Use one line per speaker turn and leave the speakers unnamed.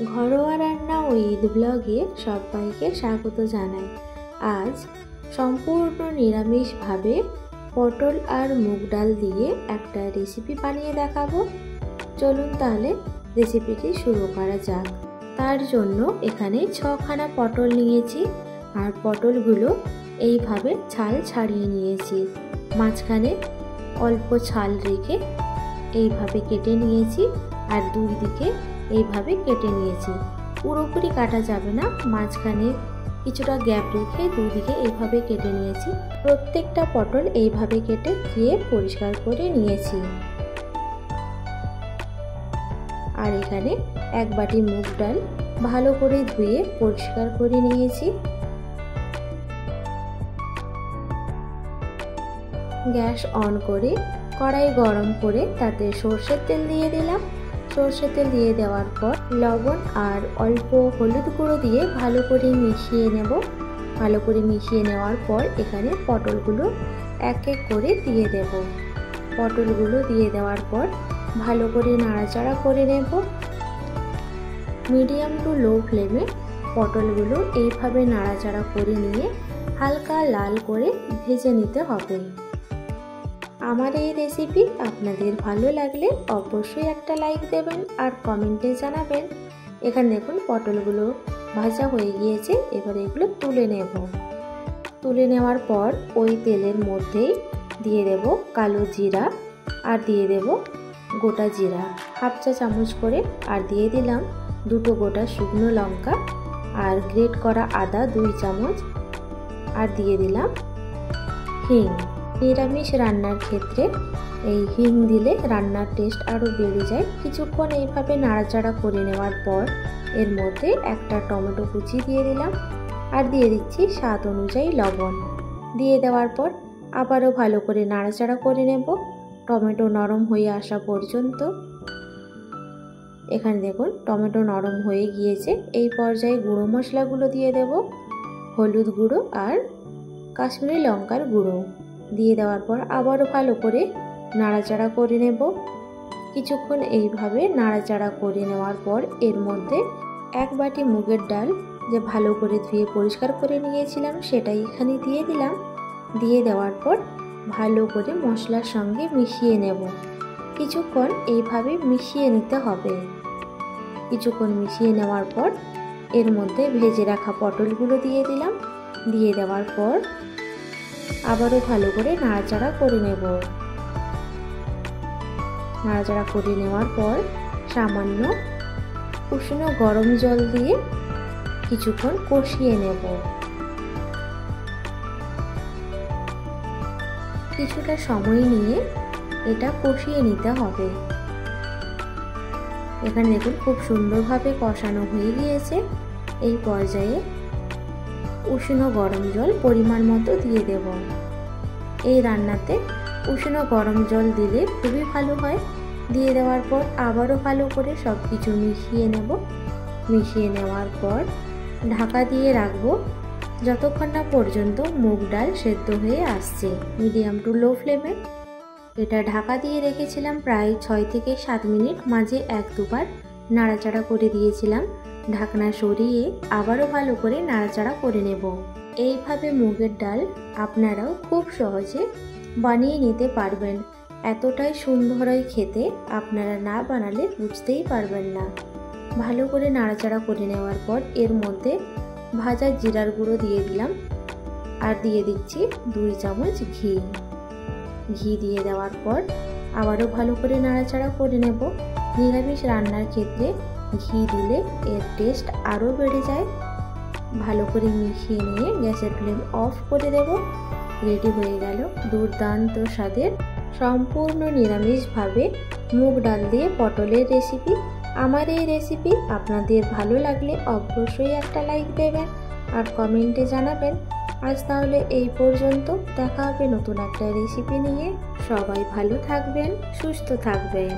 ঘরোয়া রান্না ও ঈদ ব্লগে সবাইকে স্বাগত জানাই। আজ সম্পূর্ণ নিরামিষভাবে পটল আর মুগ ডাল দিয়ে একটা রেসিপি বানিয়ে দেখাবো। চলুন তাহলে রেসিপিটি শুরু করা যাক। তার জন্য এখানে 6খানা পটল নিয়েছি আর পটলগুলো এইভাবে ছাল ছাড়িয়ে নিয়েছি। মাঝখানে অল্প ছাল রেখে এইভাবে কেটে নিয়েছি আর দুই দিকে এইভাবে কেটে নিয়েছি। পুরোপুরি কাটা যাবে না, মাঝখানে কিছুটা গ্যাপ রেখে দুদিকে এইভাবে কেটে নিয়েছি। প্রত্যেকটা পটল এইভাবে কেটে ধুয়ে পরিষ্কার করে নিয়েছি। আর এখানে 1 বাটি মুগ ডাল ভালো করে ধুয়ে পরিষ্কার করে নিয়েছি। গ্যাস অন করে কড়াই গরম করে তাতে সরষের তেল দিয়ে দিলাম। সরষের তেল দিয়ে দেওয়ার পর লবণ আর অল্প হলুদ গুঁড়ো দিয়ে ভালো করে মিশিয়ে নেব। ভালো করে মিশিয়ে নেওয়ার পর এখানে পটলগুলো এক এক করে দিয়ে দেব। পটলগুলো দিয়ে দেওয়ার পর ভালো করে নাড়াচাড়া করে নেব। মিডিয়াম টু লো ফ্লেমে পটলগুলো এইভাবে নাড়াচাড়া করে নিয়ে হালকা লাল করে ভেজে নিতে হবে। আমার এই রেসিপি আপনাদের ভালো লাগলে অবশ্যই একটা লাইক দেবেন আর কমেন্টে জানাবেন। এখানে দেখুন পটলগুলো ভাজা হয়ে গিয়েছে, এবার এগুলো তুলে নেব। তুলে নেওয়ার পর ওই তেলের মধ্যেই দিয়ে দেব কালো জিরা আর দিয়ে দেব গোটা জিরা 1/2 চা চামচ করে, আর দিয়ে দিলাম 2 গোটা শুকনো লঙ্কা আর গ্রেট করা আদা 2 চামচ, আর দিয়ে দিলাম হিং। নিরামিষ রান্নার ক্ষেত্রে এই হিং দিলে রান্নার টেস্ট আরও বেড়ে যায়। কিছুক্ষণ এইভাবে নাড়াচাড়া করে নেওয়ার পর এর মধ্যে একটা টমেটো কুচি দিয়ে দিলাম আর দিয়ে দিচ্ছি স্বাদ অনুযায়ী লবণ। দিয়ে দেওয়ার পর আবারও ভালো করে নাড়াচাড়া করে নেব টমেটো নরম হয়ে আসা পর্যন্ত। এখানে দেখুন টমেটো নরম হয়ে গিয়েছে। এই পর্যায়ে গুঁড়ো মশলাগুলো দিয়ে দেব। হলুদ গুঁড়ো আর কাশ্মীরি লঙ্কার গুঁড়ো দিয়ে দেওয়ার পর আবারও ভালো করে নাড়াচাড়া করে নেব। কিছুক্ষণ এইভাবে নাড়াচাড়া করে নেওয়ার পর এর মধ্যে 1 বাটি মুগের ডাল যে ভালো করে ধুয়ে পরিষ্কার করে নিয়েছিলাম সেটাই এখানে দিয়ে দিলাম। দিয়ে দেওয়ার পর ভালো করে মশলার সঙ্গে মিশিয়ে নেব। কিছুক্ষণ এইভাবে মিশিয়ে নিতে হবে। কিছুক্ষণ মিশিয়ে নেওয়ার পর এর মধ্যে ভেজে রাখা পটলগুলো দিয়ে দিলাম। দিয়ে দেওয়ার পর আবারও ভালো করে নাড়াচাড়া করে নেব। নাড়াচাড়া করে নেওয়ার পর সামান্য উষ্ণ গরম জল দিয়ে কিছুক্ষণ কষিয়ে নেব। কিছুটা সময় নিয়ে এটা কষিয়ে নিতে হবে। এখানে দেখুন খুব সুন্দরভাবে কষানো হয়ে গিয়েছে। এই পর্যায়ে উষ্ণ গরম জল পরিমাণ মতো দিয়ে দেব। এই রান্নাতে উষ্ণ গরম জল দিলে খুবই ভালো হয়। দিয়ে দেওয়ার পর আবারও ভালো করে সব কিছু মিশিয়ে নেব। মিশিয়ে নেওয়ার পর ঢাকা দিয়ে রাখবো যতক্ষণ না পর্যন্ত মুগ ডাল সেদ্ধ হয়ে আসছে। মিডিয়াম টু লো ফ্লেমে এটা ঢাকা দিয়ে রেখেছিলাম প্রায় 6 থেকে 7 মিনিট। মাঝে 1-2 বার নাড়াচাড়া করে দিয়েছিলাম। ঢাকনা সরিয়ে আবারও ভালো করে নাড়াচাড়া করে নেব। এইভাবে মুগের ডাল আপনারাও খুব সহজে বানিয়ে নিতে পারবেন। এতটাই সুন্দর হয় খেতে, আপনারা না বানালে বুঝতেই পারবেন না। ভালো করে নাড়াচাড়া করে নেওয়ার পর এর মধ্যে ভাজা জিরার গুঁড়ো দিয়ে দিলাম আর দিয়ে দিচ্ছি 2 চামচ ঘি। ঘি দিয়ে দেওয়ার পর আবারও ভালো করে নাড়াচাড়া করে নেব। নিরামিষ রান্নার ক্ষেত্রে ঘি দিলে এর টেস্ট আরও বেড়ে যায়। ভালো করে মিশিয়ে নিয়ে গ্যাসের ফ্লেম অফ করে দেব। রেডি হয়ে গেল দুর্দান্ত স্বাদের সম্পূর্ণ নিরামিষভাবে মুগ ডাল দিয়ে পটলের রেসিপি। আমার এই রেসিপি আপনাদের ভালো লাগলে অবশ্যই একটা লাইক দেবেন আর কমেন্টে জানাবেন। আজ তাহলে এই পর্যন্ত, দেখা হবে নতুন একটা রেসিপি নিয়ে। সবাই ভালো থাকবেন, সুস্থ থাকবেন।